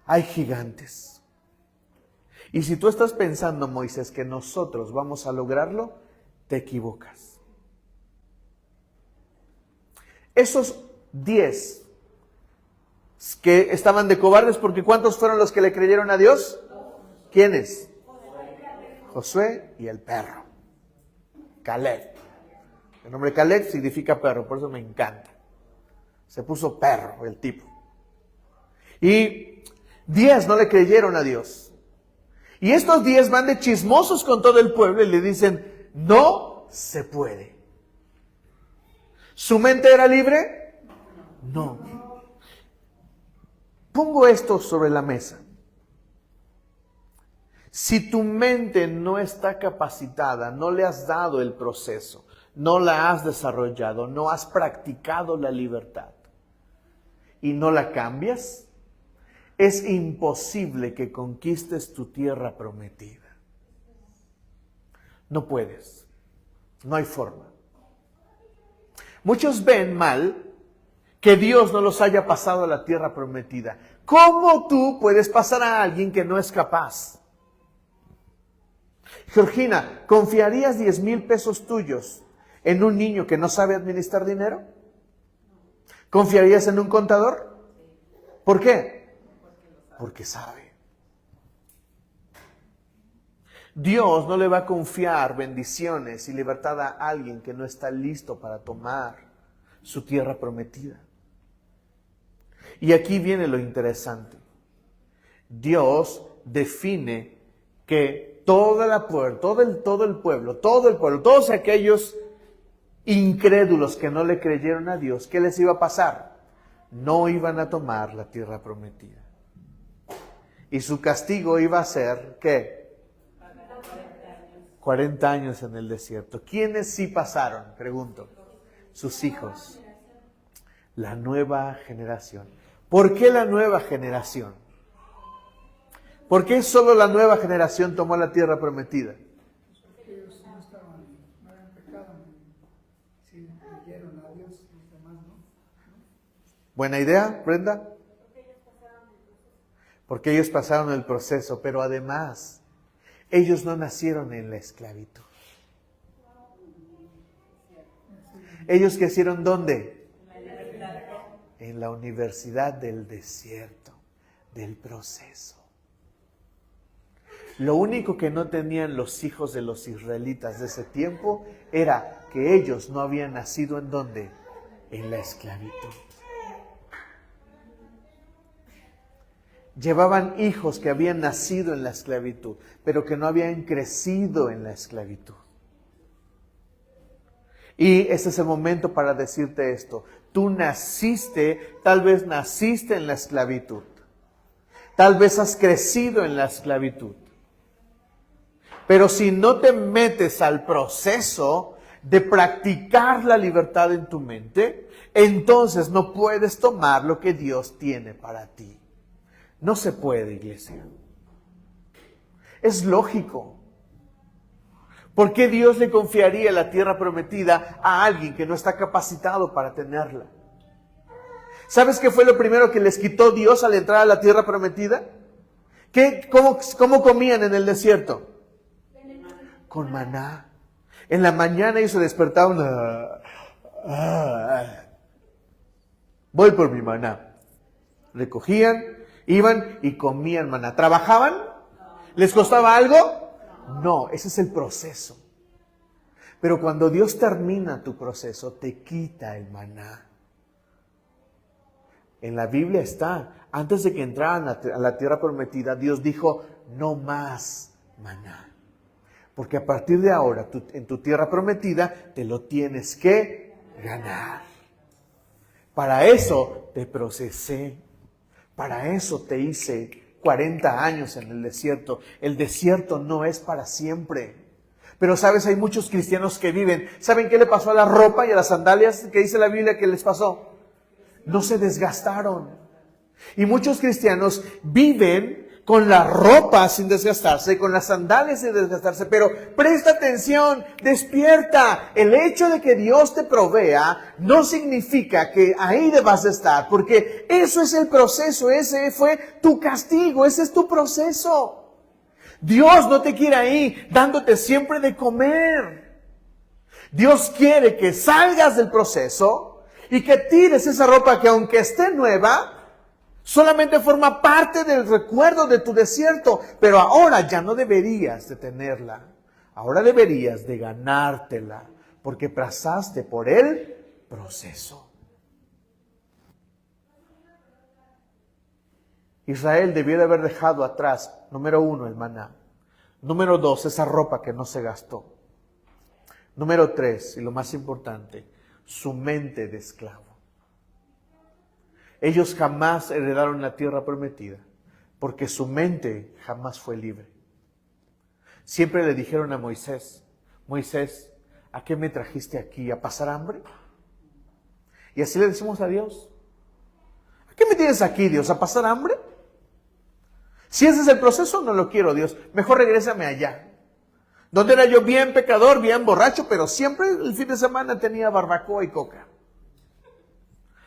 hay gigantes. Y si tú estás pensando, Moisés, que nosotros vamos a lograrlo, te equivocas. Esos 10 que estaban de cobardes, porque ¿cuántos fueron los que le creyeron a Dios? ¿Quiénes? Josué y el perro. Caleb. El nombre Caleb significa perro, por eso me encanta. Se puso perro el tipo. Y 10 no le creyeron a Dios. Y estos 10 van de chismosos con todo el pueblo y le dicen, no se puede. ¿Su mente era libre? No. Pongo esto sobre la mesa. Si tu mente no está capacitada, no le has dado el proceso, no la has desarrollado, no has practicado la libertad y no la cambias, es imposible que conquistes tu tierra prometida. No puedes. No hay forma. Muchos ven mal que Dios no los haya pasado a la tierra prometida. ¿Cómo tú puedes pasar a alguien que no es capaz? Georgina, ¿confiarías 10,000 pesos tuyos en un niño que no sabe administrar dinero? ¿Confiarías en un contador? ¿Por qué? Porque sabe. Dios no le va a confiar bendiciones y libertad a alguien que no está listo para tomar su tierra prometida. Y aquí viene lo interesante. Dios define que todo el pueblo, todos aquellos incrédulos que no le creyeron a Dios, ¿qué les iba a pasar? No iban a tomar la tierra prometida. Y su castigo iba a ser, ¿qué? 40 años en el desierto. ¿Quiénes sí pasaron? Pregunto. Sus hijos. La nueva generación. ¿Por qué la nueva generación? ¿Por qué solo la nueva generación tomó la tierra prometida? Porque ellos no habían pecado, si creyeron a Dios y los demás no. ¿Buena idea, Brenda? Porque ellos pasaron el proceso, pero además, ellos no nacieron en la esclavitud. ¿Ellos crecieron dónde? En la universidad del desierto, del proceso. Lo único que no tenían los hijos de los israelitas de ese tiempo era que ellos no habían nacido ¿en dónde? En la esclavitud. Llevaban hijos que habían nacido en la esclavitud, pero que no habían crecido en la esclavitud. Y ese es el momento para decirte esto. Tú tal vez naciste en la esclavitud. Tal vez has crecido en la esclavitud. Pero si no te metes al proceso, de practicar la libertad en tu mente, entonces no puedes tomar lo que Dios tiene para ti. No se puede, iglesia. Es lógico. ¿Por qué Dios le confiaría la tierra prometida a alguien que no está capacitado para tenerla? ¿Sabes qué fue lo primero que les quitó Dios al entrar a la tierra prometida? ¿Cómo comían en el desierto? Con maná. En la mañana ellos se despertaban. Voy por mi maná. Recogían, iban y comían maná. ¿Trabajaban? ¿Les costaba algo? No, ese es el proceso. Pero cuando Dios termina tu proceso, te quita el maná. En la Biblia está, antes de que entraran a la tierra prometida, Dios dijo, no más maná. Porque a partir de ahora, en tu tierra prometida, te lo tienes que ganar. Para eso te procesé. Para eso te hice 40 años en el desierto. El desierto no es para siempre. Pero sabes, hay muchos cristianos que viven. ¿Saben qué le pasó a la ropa y a las sandalias que dice la Biblia que les pasó? No se desgastaron. Y muchos cristianos viven con la ropa sin desgastarse, con las sandalias sin desgastarse, pero presta atención, despierta. El hecho de que Dios te provea no significa que ahí debas de estar, porque eso es el proceso, ese fue tu castigo, ese es tu proceso. Dios no te quiere ahí dándote siempre de comer. Dios quiere que salgas del proceso y que tires esa ropa que aunque esté nueva, solamente forma parte del recuerdo de tu desierto, pero ahora ya no deberías de tenerla. Ahora deberías de ganártela, porque pasaste por el proceso. Israel debió de haber dejado atrás, número 1, el maná. Número 2, esa ropa que no se gastó. Número 3, y lo más importante, su mente de esclavo. Ellos jamás heredaron la tierra prometida, porque su mente jamás fue libre. Siempre le dijeron a Moisés, Moisés, ¿a qué me trajiste aquí? ¿A pasar hambre? Y así le decimos a Dios, ¿a qué me tienes aquí, Dios? ¿A pasar hambre? Si ese es el proceso, no lo quiero, Dios. Mejor regrésame allá, donde era yo bien pecador, bien borracho, pero siempre el fin de semana tenía barbacoa y coca.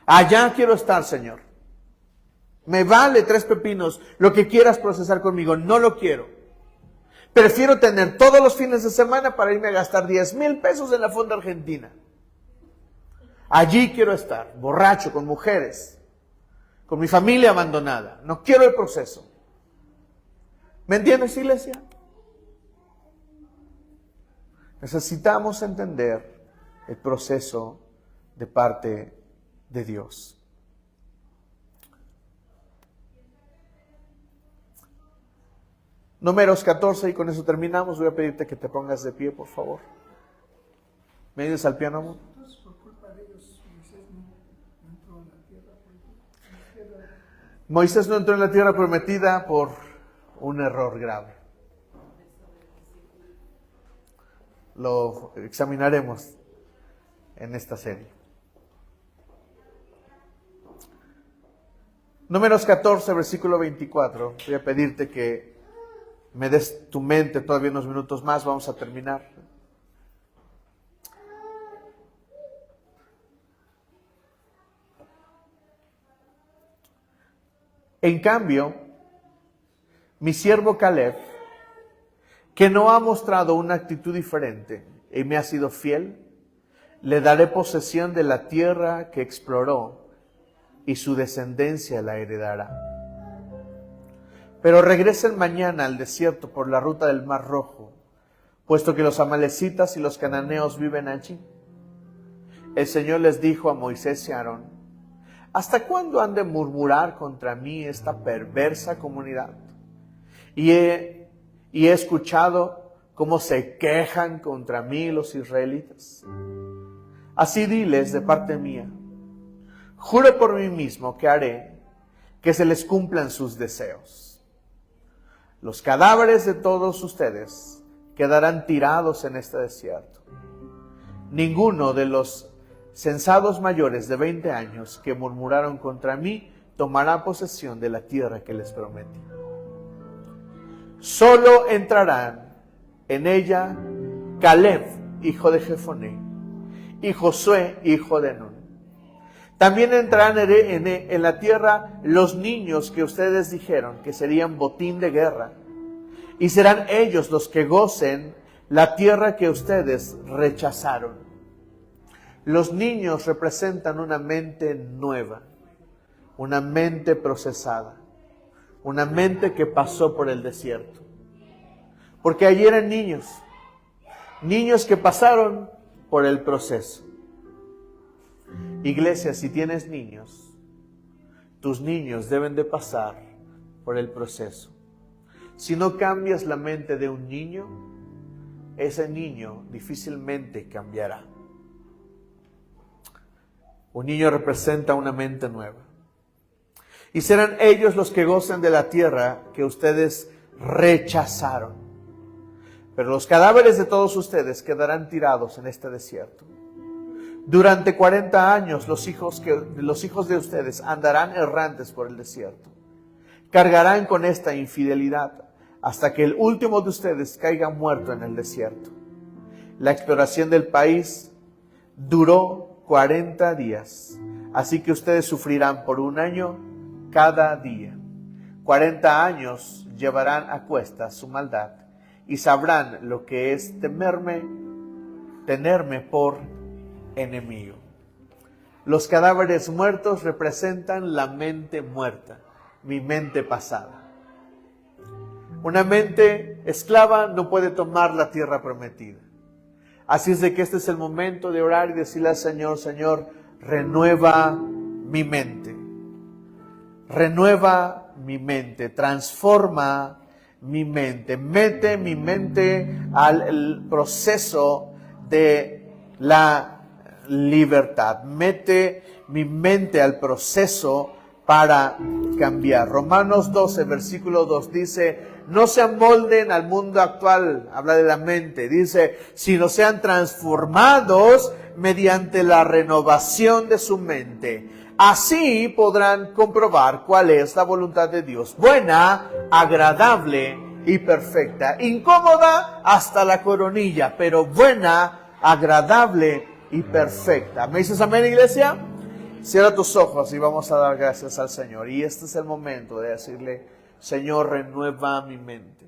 Allá quiero estar, Señor. Me vale 3 pepinos lo que quieras procesar conmigo, no lo quiero. Prefiero tener todos los fines de semana para irme a gastar 10,000 pesos en la fonda argentina. Allí quiero estar, borracho, con mujeres, con mi familia abandonada. No quiero el proceso. ¿Me entiendes, iglesia? Necesitamos entender el proceso de parte de Dios. Números 14, y con eso terminamos. Voy a pedirte que te pongas de pie, por favor. ¿Me ayudas al piano, amor? Entonces, por culpa de ellos, Moisés no entró en la tierra prometida. Moisés no entró en la tierra prometida por un error grave. Lo examinaremos en esta serie. Números 14, versículo 24. Voy a pedirte que me des tu mente todavía unos minutos más. Vamos a terminar. En cambio, mi siervo Caleb, que no ha mostrado una actitud diferente y me ha sido fiel, le daré posesión de la tierra que exploró y su descendencia la heredará. Pero regresen mañana al desierto por la ruta del Mar Rojo, puesto que los amalecitas y los cananeos viven allí. El Señor les dijo a Moisés y a Aarón, ¿hasta cuándo han de murmurar contra mí esta perversa comunidad? Y he escuchado cómo se quejan contra mí los israelitas. Así diles de parte mía, juro por mí mismo que haré que se les cumplan sus deseos. Los cadáveres de todos ustedes quedarán tirados en este desierto. ninguno de los censados mayores de 20 años que murmuraron contra mí tomará posesión de la tierra que les prometí. Solo entrarán en ella Caleb, hijo de Jefoné, y Josué, hijo de Nun. También entrarán en la tierra los niños que ustedes dijeron que serían botín de guerra, y serán ellos los que gocen la tierra que ustedes rechazaron. Los niños representan una mente nueva, una mente procesada, una mente que pasó por el desierto. Porque allí eran niños que pasaron por el proceso. Iglesia, si tienes niños, tus niños deben de pasar por el proceso. Si no cambias la mente de un niño, ese niño difícilmente cambiará. Un niño representa una mente nueva. Y serán ellos los que gocen de la tierra que ustedes rechazaron. Pero los cadáveres de todos ustedes quedarán tirados en este desierto. Durante 40 años los hijos de ustedes andarán errantes por el desierto. Cargarán con esta infidelidad hasta que el último de ustedes caiga muerto en el desierto. La exploración del país duró 40 días, así que ustedes sufrirán por 1 año cada día. 40 años llevarán a cuestas su maldad y sabrán lo que es tenerme por enemigo. Los cadáveres muertos representan la mente muerta, mi mente pasada. Una mente esclava no puede tomar la tierra prometida. Así es de que este es el momento de orar y decirle al Señor: Señor, renueva mi mente. Renueva mi mente, transforma mi mente, mete mi mente al proceso de la libertad, mete mi mente al proceso para cambiar. Romanos 12, versículo 2 dice: no se amolden al mundo actual, habla de la mente, dice, sino sean transformados mediante la renovación de su mente. Así podrán comprobar cuál es la voluntad de Dios, buena, agradable y perfecta. Incómoda hasta la coronilla, pero buena, agradable y perfecta. ¿Me dices amén, iglesia? Cierra tus ojos y vamos a dar gracias al Señor. Y este es el momento de decirle: Señor, renueva mi mente.